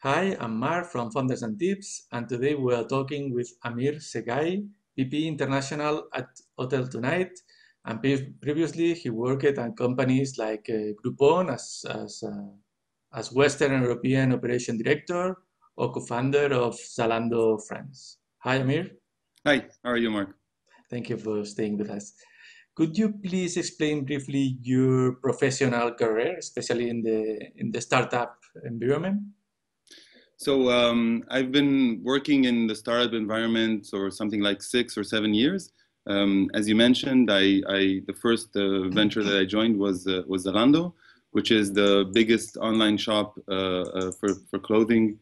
Hi, I'm Mark from Founders and Tips, and today we are talking with Amir Segall, VP International at HotelTonight. And previously, he worked at companies like Groupon as Western European Operation Director or co-founder of Zalando France. Hi, Amir. Hi, how are you, Mark? Thank you for staying with us. Could you please explain briefly your professional career, especially in the startup environment? I've been working in the startup environment for something like 6 or 7 years. As you mentioned, the first venture that I joined was Zalando, which is the biggest online shop for clothing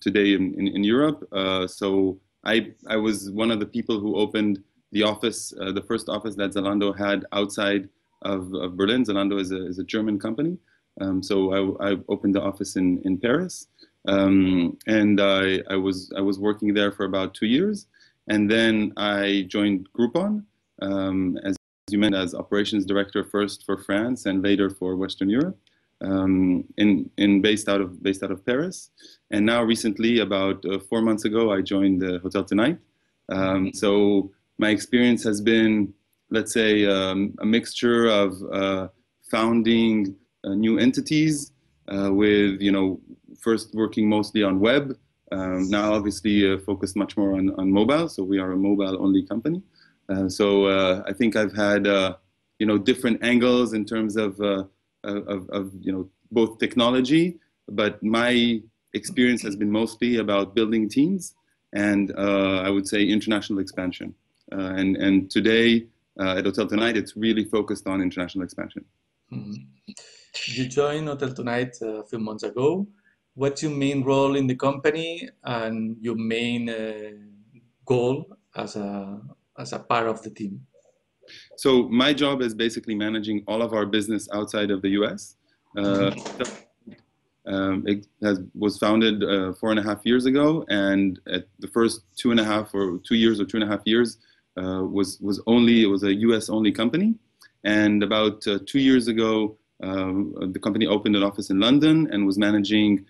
today in Europe. I was one of the people who opened the office, the first office that Zalando had outside of Berlin. Zalando is a German company. I opened the office in Paris. I was working there for about 2 years, and then I joined Groupon, as you mentioned, as operations director first for France and later for Western Europe, based out of Paris. And now recently, about 4 months ago, I joined HotelTonight. So my experience has been, let's say, a mixture of founding new entities with first working mostly on web, now obviously focused much more on mobile. So we are a mobile-only company. I think I've had different angles in terms of both technology, but my experience has been mostly about building teams and I would say international expansion. And today at HotelTonight, it's really focused on international expansion. Mhm. You joined HotelTonight a few months ago. What's your main role in the company and your main goal as a part of the team? So my job is basically managing all of our business outside of the US. Uh, Mhm. was founded 4.5 years ago, and at the first 2.5 or 2 years or 2.5 years it was a US only company. And about 2 years ago, the company opened an office in London and was managing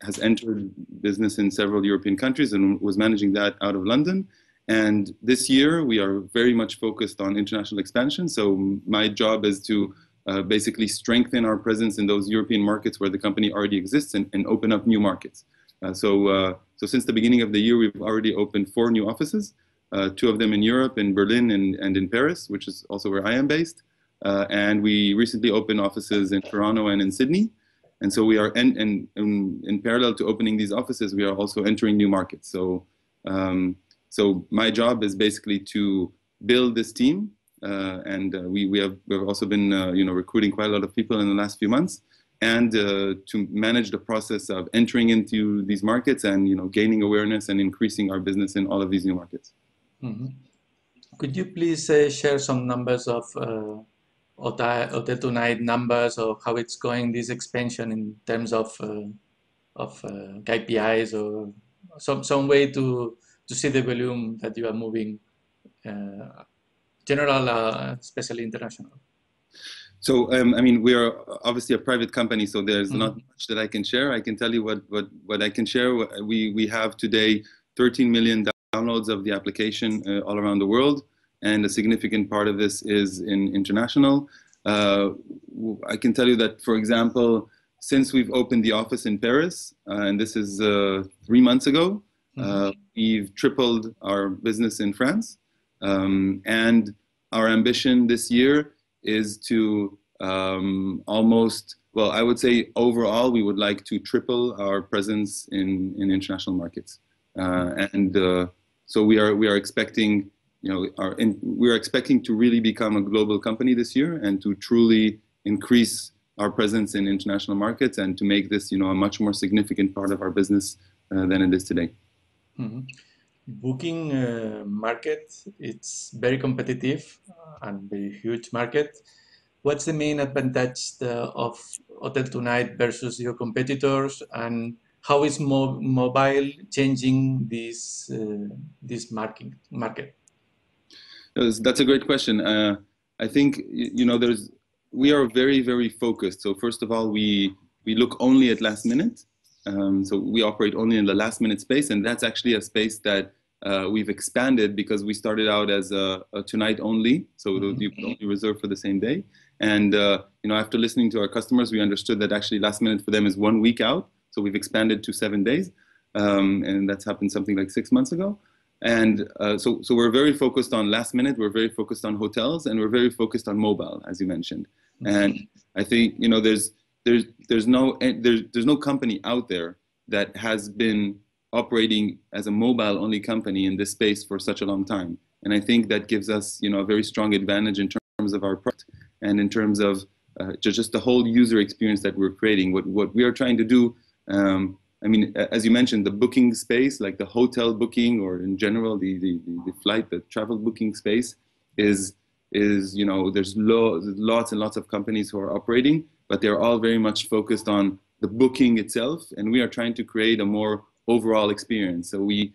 has entered business in several European countries and was managing that out of London. And this year, we are very much focused on international expansion. So my job is to basically strengthen our presence in those European markets where the company already exists and open up new markets. So since the beginning of the year, we've already opened 4 new offices, 2 of them in Europe, in Berlin and in Paris, which is also where I am based. And we recently opened offices in Toronto and in Sydney. And so we are, in parallel to opening these offices, we are also entering new markets. So my job is basically to build this team, and we've also been recruiting quite a lot of people in the last few months, and to manage the process of entering into these markets and gaining awareness and increasing our business in all of these new markets. Mhm. Could you please share some numbers of HotelTonight numbers of how it's going, this expansion in terms of KPIs or some way to see the volume that you are moving, general, especially international? So, I mean, we are obviously a private company, so there's not Mhm. much that I can share. I can tell you what I can share. We have today 13 million downloads of the application all around the world, and a significant part of this is in international. Uh, I can tell you that, for example, since we've opened the office in Paris, and this is 3 months ago, Mhm. we've tripled our business in France, and our ambition this year is to almost, well, I would say overall, we would like to triple our presence in international markets. So we are expecting, we are expecting to really become a global company this year and to truly increase our presence in international markets and to make this, a much more significant part of our business than it is today. Mhm. Booking market, it's very competitive and very huge market. What's the main advantage of HotelTonight versus your competitors, and how is mobile changing this market? That's a great question. I think we are very, very focused. So first of all, we look only at last minute. So we operate only in the last minute space, and that's actually a space that we've expanded because we started out as a tonight only, so you could only reserve for the same day. And after listening to our customers, we understood that actually last minute for them is 1 week out. So we've expanded to 7 days, and that's happened something like 6 months ago. And so we're very focused on last minute. We're very focused on hotels, and we're very focused on mobile, as you mentioned. And I think there's no company out there that has been operating as a mobile only company in this space for such a long time. And I think that gives us a very strong advantage in terms of our product and in terms of just the whole user experience that we're creating. What we are trying to do, as you mentioned, the booking space, like the hotel booking, or in general the flight, the travel booking space is there's lots and lots of companies who are operating, but they're all very much focused on the booking itself, and we are trying to create a more overall experience. So we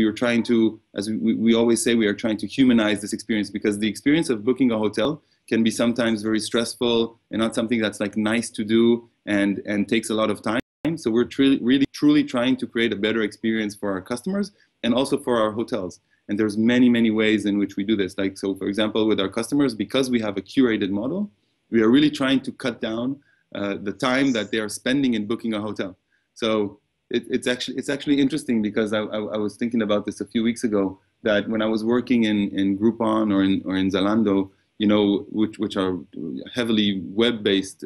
are trying to, as we always say, we are trying to humanize this experience, because the experience of booking a hotel can be sometimes very stressful and not something that's like nice to do and takes a lot of time. So we're really truly trying to create a better experience for our customers and also for our hotels. And there's many ways in which we do this. Like, so for example, with our customers, because we have a curated model, we are really trying to cut down the time that they are spending in booking a hotel. So it's actually interesting, because I was thinking about this a few weeks ago, that when I was working in Groupon or in Zalando, which are heavily web-based,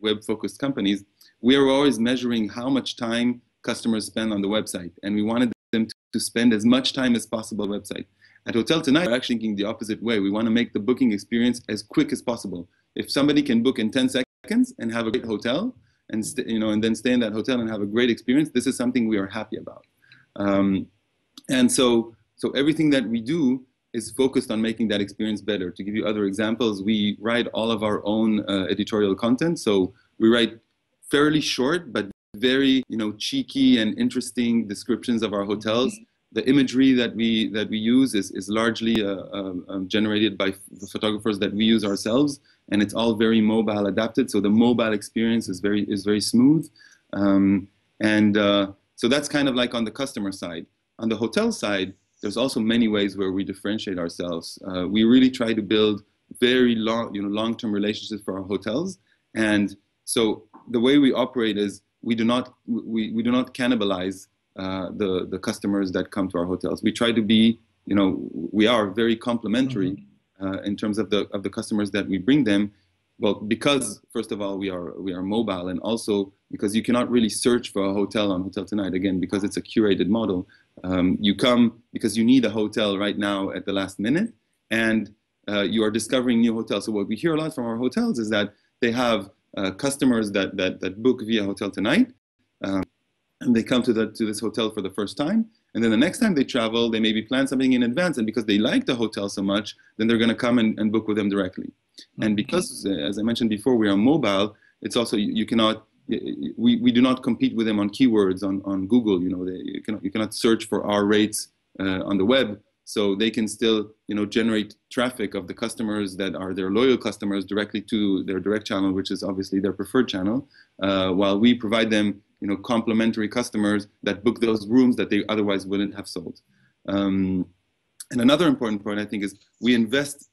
web-focused companies, we are always measuring how much time customers spend on the website, and we wanted them to spend as much time as possible on the website. At HotelTonight, we're actually thinking the opposite way. We want to make the booking experience as quick as possible. If somebody can book in 10 seconds and have a great hotel, and then stay in that hotel and have a great experience, this is something we are happy about. And so everything that we do is focused on making that experience better. To give you other examples, we write all of our own editorial content. So we write fairly short but very cheeky and interesting descriptions of our hotels. The imagery that we use is largely generated by the photographers that we use ourselves, and it's all very mobile adapted. So the mobile experience is very smooth, so that's kind of like on the customer side. On the hotel side, there's also many ways where we differentiate ourselves. We really try to build very long-term relationships for our hotels, and so the way we operate is we do not cannibalize the customers that come to our hotels. We try to be, we are very complementary in terms of the customers that we bring them. Well, because first of all, we are mobile, and also because you cannot really search for a hotel on HotelTonight, again, because it's a curated model. You come because you need a hotel right now at the last minute, and you are discovering new hotels. So what we hear a lot from our hotels is that they have customers that book via HotelTonight, and they come to this hotel for the first time, and then the next time they travel, they maybe plan something in advance, and because they like the hotel so much, then they're going to come and book with them directly. And because, as I mentioned before, we are mobile, it's also, we do not compete with them on keywords on Google. You cannot search for our rates on the web, so they can still generate traffic of the customers that are their loyal customers directly to their direct channel, which is obviously their preferred channel, while we provide them complementary customers that book those rooms that they otherwise wouldn't have sold. And another important point, I think, is we invest,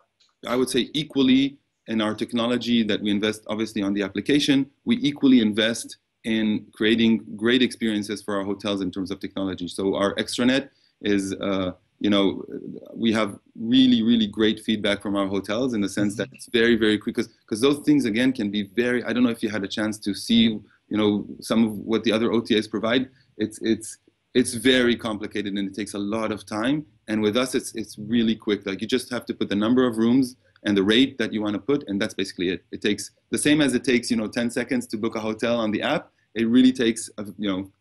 I would say, equally in our technology that we invest obviously on the application. We equally invest in creating great experiences for our hotels in terms of technology. So our extranet is, we have really great feedback from our hotels, in the sense that it's very quick, because those things, again, can be very, I don't know if you had a chance to see some of what the other OTAs provide. It's very complicated, and it takes a lot of time. And with us, it's really quick. Like, you just have to put the number of rooms and the rate that you want to put, and that's basically it. It takes the same as it takes 10 seconds to book a hotel on the app. It really takes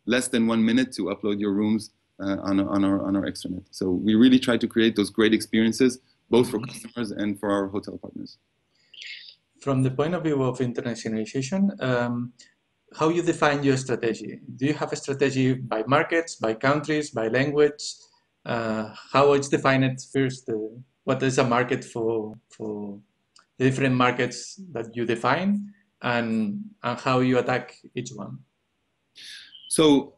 less than 1 minute to upload your rooms on our extranet. So we really try to create those great experiences, both for customers and for our hotel partners. From the point of view of internationalization, how you define your strategy? Do you have a strategy by markets, by countries, by language? How it's defined first? What is a market for the different markets that you define, and how you attack each one? So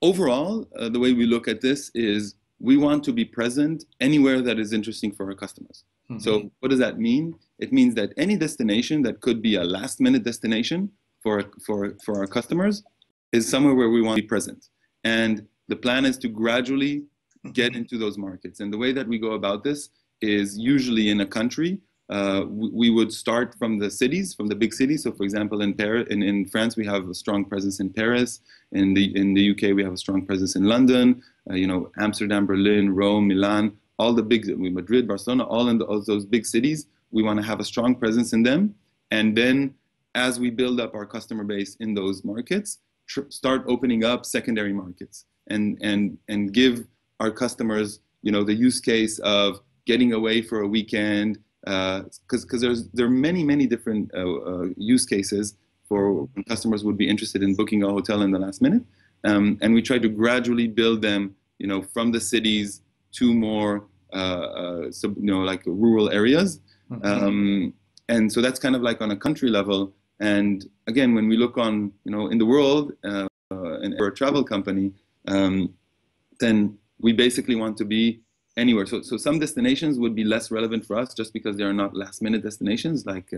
overall, the way we look at this is we want to be present anywhere that is interesting for our customers. Mm-hmm. So what does that mean? It means that any destination that could be a last minute destination for our customers is somewhere where we want to be present. And the plan is to gradually get into those markets. And the way that we go about this is usually in a country, we would start from the cities, from the big cities. So for example, in Paris, in France, we have a strong presence in Paris. In the UK, we have a strong presence in London, Amsterdam, Berlin, Rome, Milan, all the big, Madrid, Barcelona, all those big cities. We want to have a strong presence in them. And then as we build up our customer base in those markets, start opening up secondary markets and give our customers, the use case of getting away for a weekend, because there are many different use cases for when customers would be interested in booking a hotel in the last minute, and we try to gradually build them, from the cities to more, like rural areas, and so that's kind of like on a country level. And again, when we look on, in the world, and we're a travel company, then we basically want to be anywhere. So some destinations would be less relevant for us just because they are not last minute destinations, like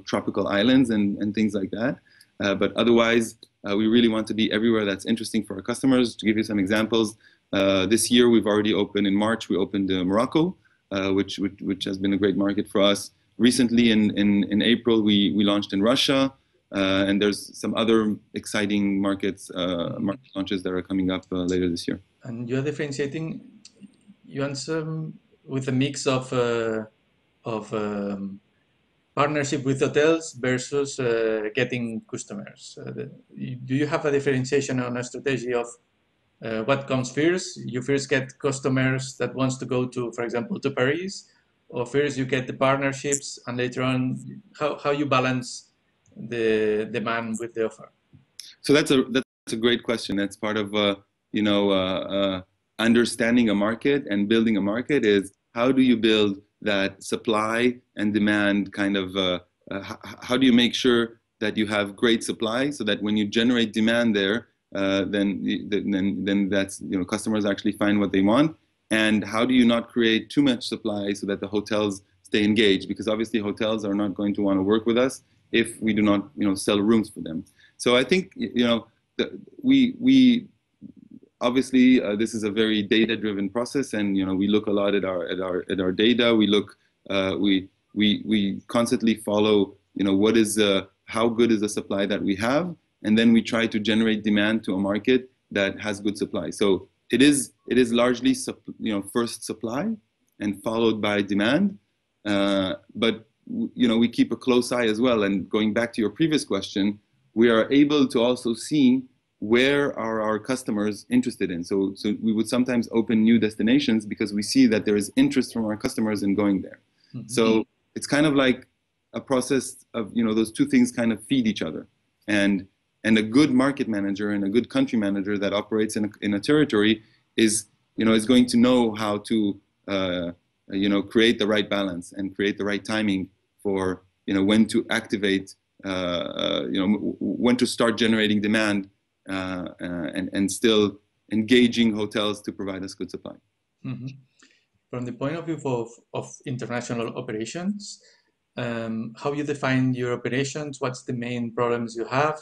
tropical islands and things like that. But otherwise, we really want to be everywhere that's interesting for our customers. To give you some examples, this year we've already opened in March. We opened Morocco, which has been a great market for us. Recently in April we launched in Russia, and there's some other exciting market launches that are coming up later this year. And you're differentiating. You answer with a mix of partnership with hotels versus getting customers. Do you have a differentiation on a strategy of what comes first? You first get customers that wants to go to, for example, to Paris, or first you get the partnerships and later on, how you balance the demand with the offer? So that's a great question. That's part of understanding a market and building a market is how do you build that supply and demand kind of, how do you make sure that you have great supply so that when you generate demand there, then that's, customers actually find what they want. And how do you not create too much supply so that the hotels stay engaged? Because obviously hotels are not going to want to work with us if we do not, sell rooms for them. So I think, we obviously, this is a very data-driven process, and we look a lot at our data. We look, we constantly follow, what is how good is the supply that we have, and then we try to generate demand to a market that has good supply. So it is largely first supply and followed by demand, but we keep a close eye as well. And going back to your previous question, we are able to also see where are our customers interested in. So we would sometimes open new destinations because we see that there is interest from our customers in going there. Mm-hmm. So it's kind of like a process of, those two things kind of feed each other. And a good market manager and a good country manager that operates in a territory is going to know how to, create the right balance and create the right timing for, when to activate, when to start generating demand, and still engaging hotels to provide us good supply. Mm-hmm. From the point of view of international operations, how you define your operations? What's the main problems you have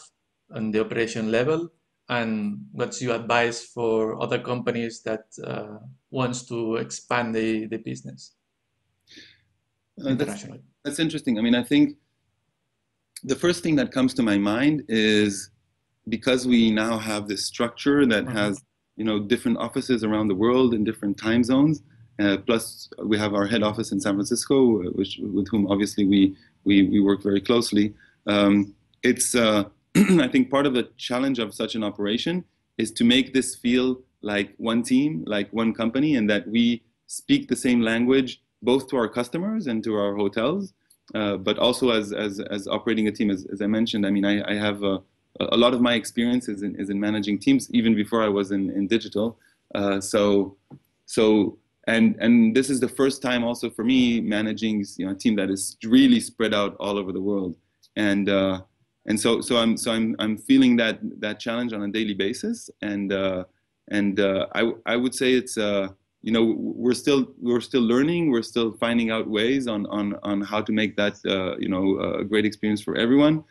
on the operation level? And what's your advice for other companies that wants to expand the business internationally? That's interesting. I mean, I think the first thing that comes to my mind is because we now have this structure that has, different offices around the world in different time zones. Plus, we have our head office in San Francisco, with whom obviously we work very closely. It's I think part of the challenge of such an operation is to make this feel like one team, like one company, and that we speak the same language both to our customers and to our hotels, but also as operating a team. As I mentioned, I mean, I have a lot of my experience is in managing teams, even before I was in digital. So this is the first time also for me managing a team that is really spread out all over the world. And I'm feeling that challenge on a daily basis, I would say it's you know, we're still learning, we're still finding out ways on how to make that you know, a great experience for everyone.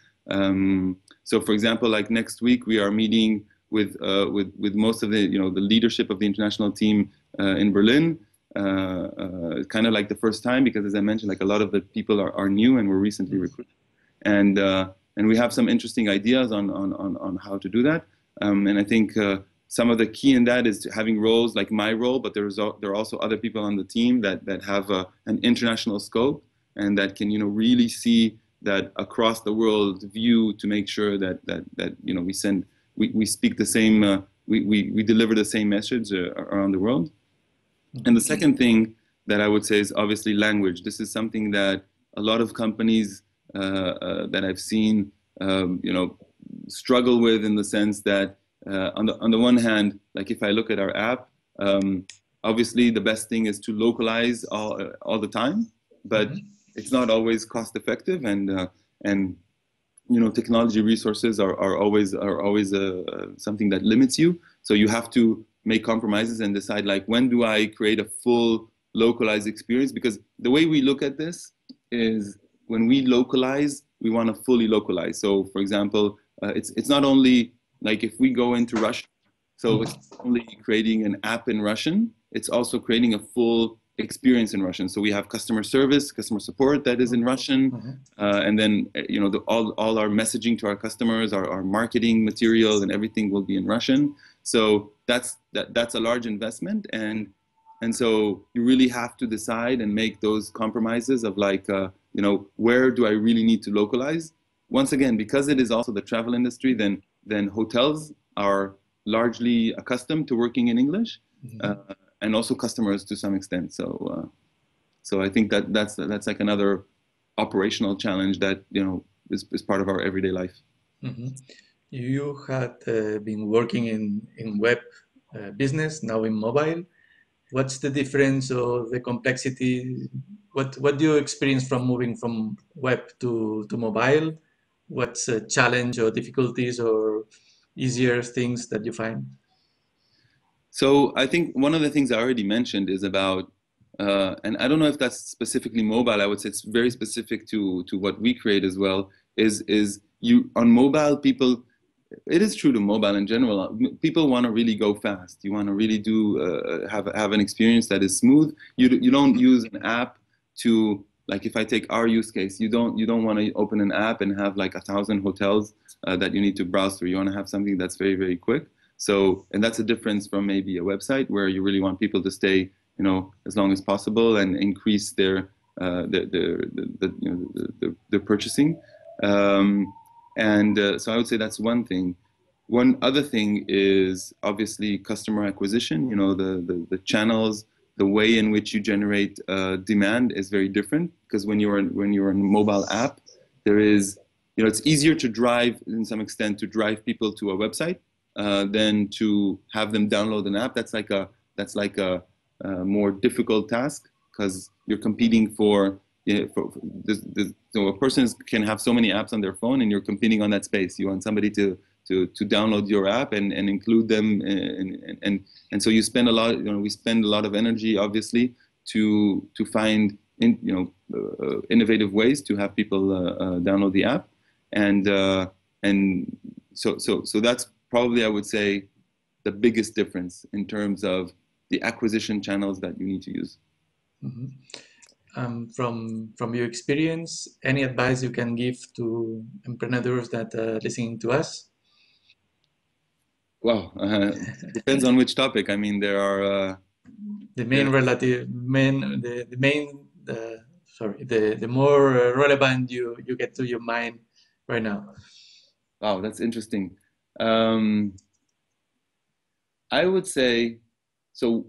So for example, like next week we are meeting with most of the, you know, the leadership of the international team in Berlin. Kind of like the first time, because as I mentioned, like a lot of the people are new and were recently recruited, and we have some interesting ideas on how to do that. And I think some of the key in that is having roles like my role, but there are also other people on the team that have an international scope and that can, you know, really see that across the world view to make sure that you know, we speak the same, we deliver the same message around the world. And the second thing that I would say is obviously language. This is something that a lot of companies that I've seen, you know, struggle with, in the sense that on the one hand, like if I look at our app, obviously the best thing is to localize all the time, but it's not always cost effective, and you know, technology resources are always something that limits you. So you have to make compromises and decide, like, when do I create a full localized experience? Because the way we look at this is, when we localize, we want to fully localize. So for example, it's not only like if we go into Russia, so it's not only creating an app in Russian, it's also creating a full experience in Russian. So we have customer service, customer support that is in Russian, and then you know, all our messaging to our customers, our marketing material, and everything will be in Russian. So that's a large investment, and so you really have to decide and make those compromises of, like, you know, where do I really need to localize? Once again, because it is also the travel industry, then hotels are largely accustomed to working in English. And also customers to some extent. So I think that's like another operational challenge that, you know, is part of our everyday life. You had been working in web business, now in mobile. What's the difference or the complexity? What do you experience from moving from web to mobile? What's a challenge or difficulties or easier things that you find? So I think one of the things I already mentioned is about, and I don't know if that's specifically mobile. I would say it's very specific to what we create as well. Is you on mobile, people? It is true to mobile in general. People want to really go fast. You want to really have an experience that is smooth. You don't use an app to, like, if I take our use case, you don't want to open an app and have like 1,000 hotels that you need to browse through. You want to have something that's very, very quick. So, and that's a difference from maybe a website where you really want people to stay, you know, as long as possible and increase their purchasing. So I would say that's one thing. One other thing is obviously customer acquisition. You know, the channels, the way in which you generate demand is very different, because when you're in a mobile app, there is, you know, it's easier to drive, in some extent, to drive people to a website than to have them download an app. That's like a more difficult task, because you're competing for, you know, so a person can have so many apps on their phone, and you're competing on that space. You want somebody to download your app and include them, and so you spend a lot. You know, we spend a lot of energy, obviously, to find innovative ways to have people download the app, and so that's probably, I would say, the biggest difference in terms of the acquisition channels that you need to use. From your experience, any advice you can give to entrepreneurs that are listening to us? Wow, depends on which topic. I mean, there are the more relevant you get to your mind right now. Wow, that's interesting. I would say, so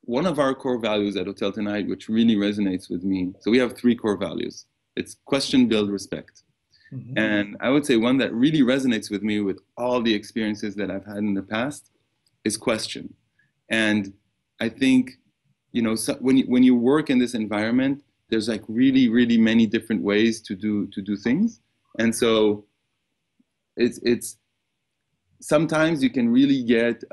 one of our core values at HotelTonight, which really resonates with me, so we have 3 core values. It's question, build, respect. And I would say one that really resonates with me with all the experiences that I've had in the past is question. And I think, you know, so when you work in this environment, there's like really, really many different ways to do things. And so it's sometimes you can really get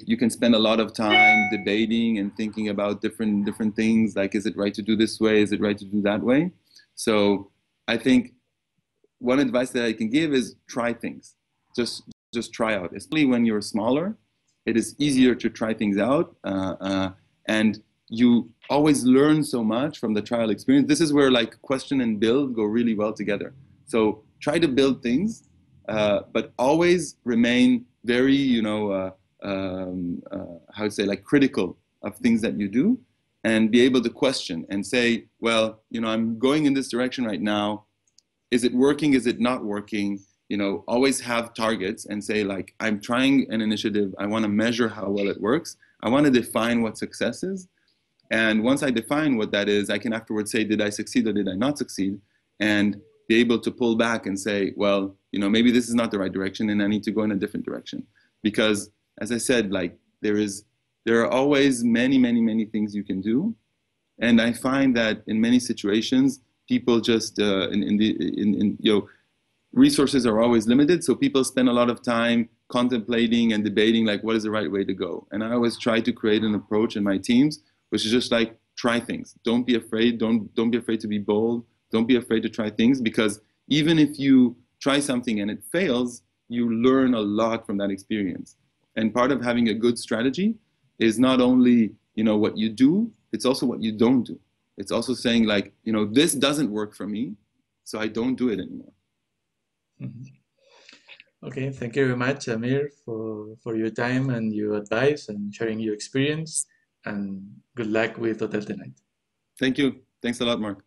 you can spend a lot of time debating and thinking about different things, like, is it right to do this way, is it right to do that way? So I think one advice that I can give is try things. Just try out, especially when you're smaller. It is easier to try things out, and you always learn so much from the trial experience. This is where like question and build go really well together. So try to build things, but always remain very, how to say, like, critical of things that you do, and be able to question and say, well, I'm going in this direction right now. Is it working? Is it not working? Always have targets and say, like, I'm trying an initiative. I want to measure how well it works. I want to define what success is. And once I define what that is, I can afterwards say, did I succeed or did I not succeed? And be able to pull back and say, well, maybe this is not the right direction and I need to go in a different direction. Because as I said, like, there are always many, many, many things you can do. And I find that in many situations, people just, resources are always limited. So people spend a lot of time contemplating and debating, like, what is the right way to go? And I always try to create an approach in my teams, which is just like, try things. Don't be afraid. Don't be afraid to be bold. Don't be afraid to try things, because even if you try something and it fails, you learn a lot from that experience. And part of having a good strategy is not only, what you do, it's also what you don't do. It's also saying, like, this doesn't work for me, so I don't do it anymore. Mhm. Okay, thank you very much, Amir, for your time and your advice and sharing your experience. And good luck with HotelTonight. Thank you. Thanks a lot, Mark.